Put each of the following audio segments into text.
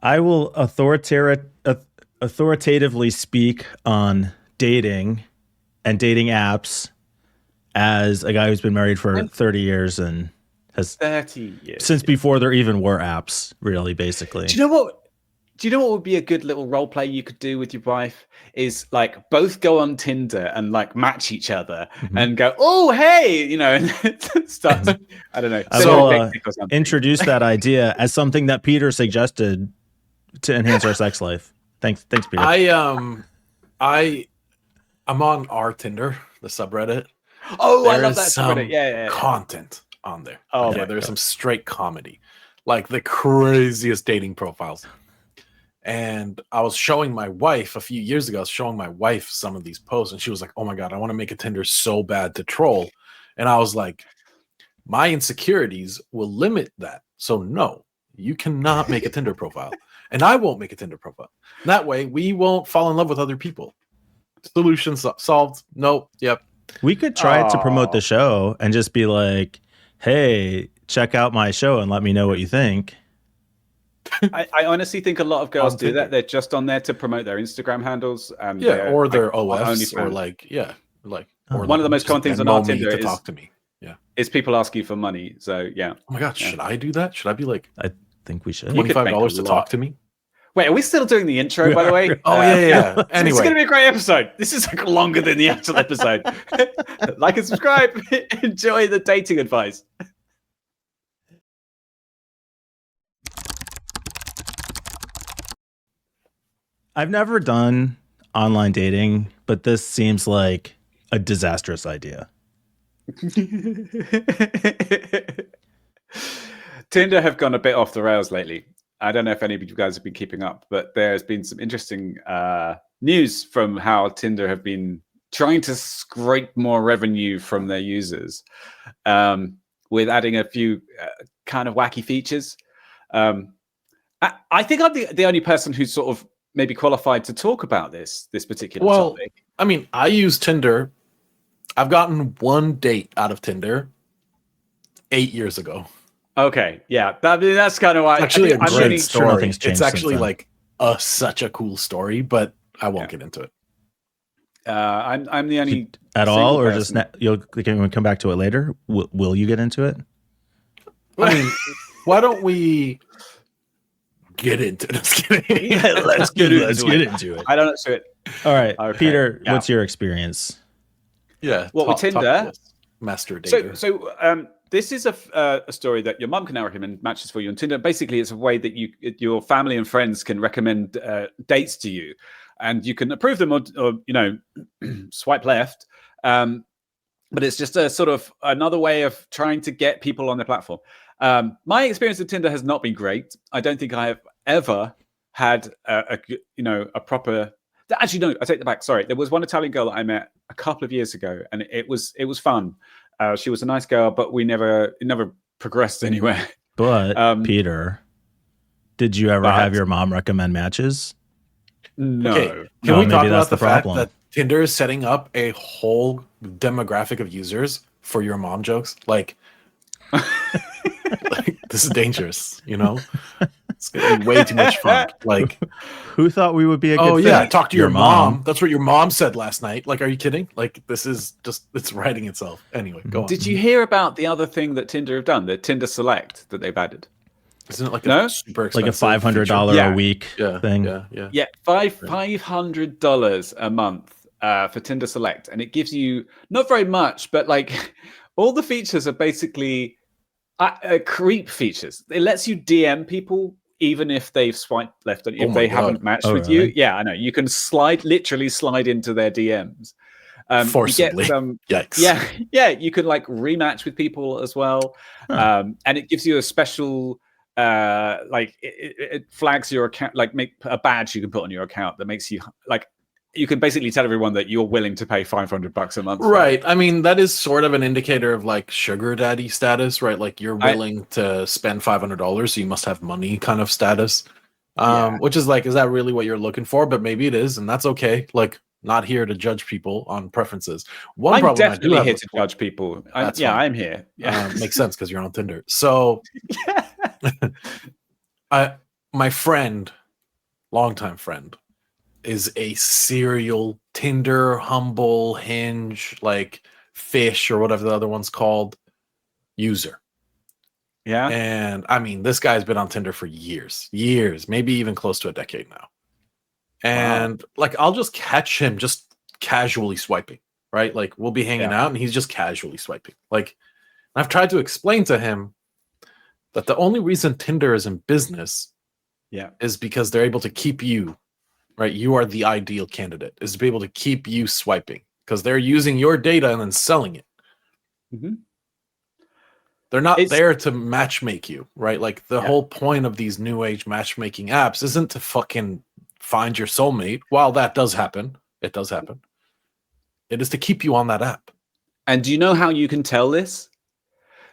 I will authoritatively speak on dating and dating apps as a guy who's been married for I'm 30 years and has 30 years. since before there even were apps, really, basically. Do you know what? Do you know what would be a good little role play you could do with your wife? Is like both go on Tinder and like match each other and go, oh hey, and start. I don't know. I Send her a will dick pic or something. introduce that idea as something that Peter suggested to enhance our sex life. Thanks, Peter. I'm on our Tinder, the subreddit. Oh, I There love is that some subreddit. Yeah. content on there. Oh, Okay, my there's God. some straight comedy, like the craziest dating profiles. And I was showing my wife a few years ago, I was showing my wife some of these posts, and she was like, oh my God, I want to make a Tinder so bad to troll. And I was like, my insecurities will limit that. So no, you cannot make a Tinder profile. And I won't make a Tinder profile. That way we won't fall in love with other people. Solution solved. Nope. Yep. We could try to promote the show and just be like, hey, check out my show and let me know what you think. I honestly think a lot of girls On do Tinder. that. They're just on there to promote their Instagram handles. And Yeah, or their like, OFs, or OnlyFans. or One of the most common things on our Tinder to talk to me. Yeah, is people ask you for money. So yeah. Oh my God, should I do that? Should I be like I think we should. $25 to talk to me? Wait, are we still doing the intro, by the way? Oh, yeah. Anyway. It's going to be a great episode. This is like longer than the actual episode. Like and subscribe. Enjoy the dating advice. I've never done online dating, but this seems like a disastrous idea. Tinder have gone a bit off the rails lately. I don't know if any of you guys have been keeping up, but there's been some interesting news from how Tinder have been trying to scrape more revenue from their users with adding a few kind of wacky features. I think I'm the only person who's sort of maybe qualified to talk about this particular topic. I mean, I use Tinder. I've gotten one date out of Tinder 8 years ago. Okay, yeah, that's kind of why. Actually, a great story. Sure, it's actually like such a cool story, but I won't get into it. I'm the only at all, or just you'll come back to it later. Will you get into it? I mean, why don't we get into it? Just kidding. Let's get into it. I don't know it. All right, Okay. Peter, what's your experience? Yeah, with Tinder? Master dater. So this is a story that your mum can now recommend matches for you on Tinder. Basically, it's a way that your family and friends can recommend dates to you, and you can approve them or swipe left. But it's just a sort of another way of trying to get people on the platform. My experience with Tinder has not been great. I don't think I have ever had a proper. Actually, no, I take that back. Sorry, there was one Italian girl that I met a couple of years ago, and it was fun. She was a nice girl, but it never progressed anywhere. But Peter, did you ever have your mom recommend matches? No. Okay. Can we talk about the fact that Tinder is setting up a whole demographic of users for your mom jokes? Like this is dangerous, It's gonna be way too much fun. Like, who thought we would be a good fit? Talk to your mom. That's what your mom said last night. Like, are you kidding? Like, this is just, it's writing itself. Anyway, go on. Did you hear about the other thing that Tinder have done, the Tinder Select that they've added? Isn't it like a super expensive, like a $500 a week thing? Yeah. $500 a month for Tinder Select, and it gives you not very much, but like all the features are basically creep features. It lets you DM people even if they've swiped left, if they haven't matched with you. Yeah, I know. You can literally slide into their DMs. Forcibly. Yikes. Yeah. You can like rematch with people as well. And it gives you a special, it flags your account, like make a badge you can put on your account that makes you like, you can basically tell everyone that you're willing to pay $500 a month. Right. I mean, that is sort of an indicator of like sugar daddy status, right? Like you're willing to spend $500, so you must have money kind of status. Which is like, is that really what you're looking for? But maybe it is, and that's okay. Like, not here to judge people on preferences. I'm definitely here to judge people. I'm here. Yeah. Makes sense because you're on Tinder. So my my friend, longtime friend, is a serial Tinder, Humble, Hinge, like Fish or whatever the other one's called, user. Yeah. And I mean, this guy's been on Tinder for years, maybe even close to a decade now. And like, I'll just catch him just casually swiping, right? Like, we'll be hanging out and he's just casually swiping. Like, I've tried to explain to him that the only reason Tinder is in business is because they're able to keep you, right? You are the ideal candidate, is to be able to keep you swiping because they're using your data and then selling it. Mm-hmm. They're not there to matchmake you, right? Like the whole point of these new age matchmaking apps isn't to fucking find your soulmate. While that does happen, it does happen. It is to keep you on that app. And do you know how you can tell this?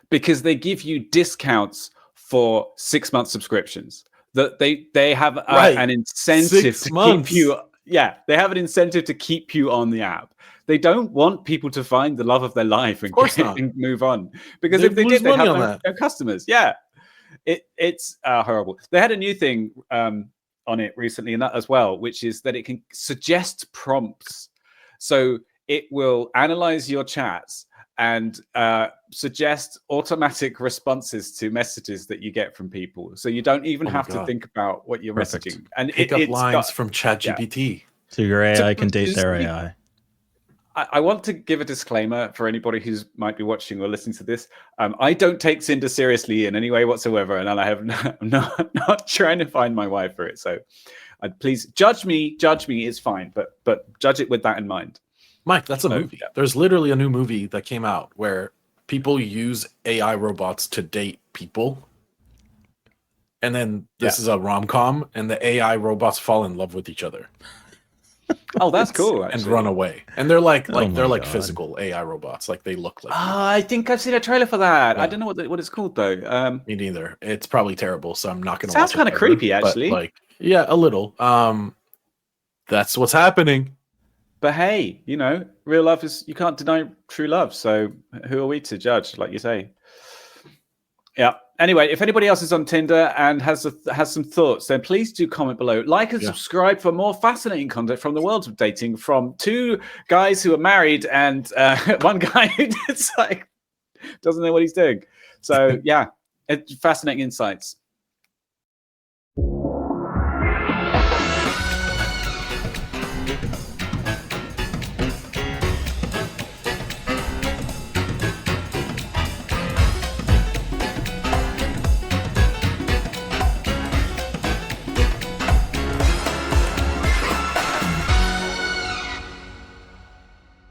Because they give you discounts for 6-month subscriptions. That they have an incentive to keep you. Yeah, they have an incentive to keep you on the app. They don't want people to find the love of their life and move on. Because if they did, they'd have no customers. Yeah, it's horrible. They had a new thing on it recently, and that as well, which is that it can suggest prompts. So it will analyze your chats and suggest automatic responses to messages that you get from people. So you don't even have to think about what you're messaging. And pick up lines from ChatGPT. So your AI can date their AI. I want to give a disclaimer for anybody who might be watching or listening to this. I don't take Tinder seriously in any way whatsoever, and I have I'm not trying to find my wife for it. So please judge me. It's fine, but judge it with that in mind. Mike, that's a movie. There's literally a new movie that came out where people use AI robots to date people. And then this is a rom-com, and the AI robots fall in love with each other. Oh, that's cool. Actually. And run away. And they're like physical AI robots. Like they look like. I think I've seen a trailer for that. Yeah. I don't know what it's called though. Me neither. It's probably terrible, so I'm not going to. Sounds kind of creepy, actually. But, like, yeah, a little. That's what's happening. But hey, real love you can't deny true love. So who are we to judge, like you say? Yeah. Anyway, if anybody else is on Tinder and has some thoughts, then please do comment below. Like and subscribe for more fascinating content from the world of dating from 2 guys who are married and one guy who doesn't know what he's doing. So yeah, fascinating insights.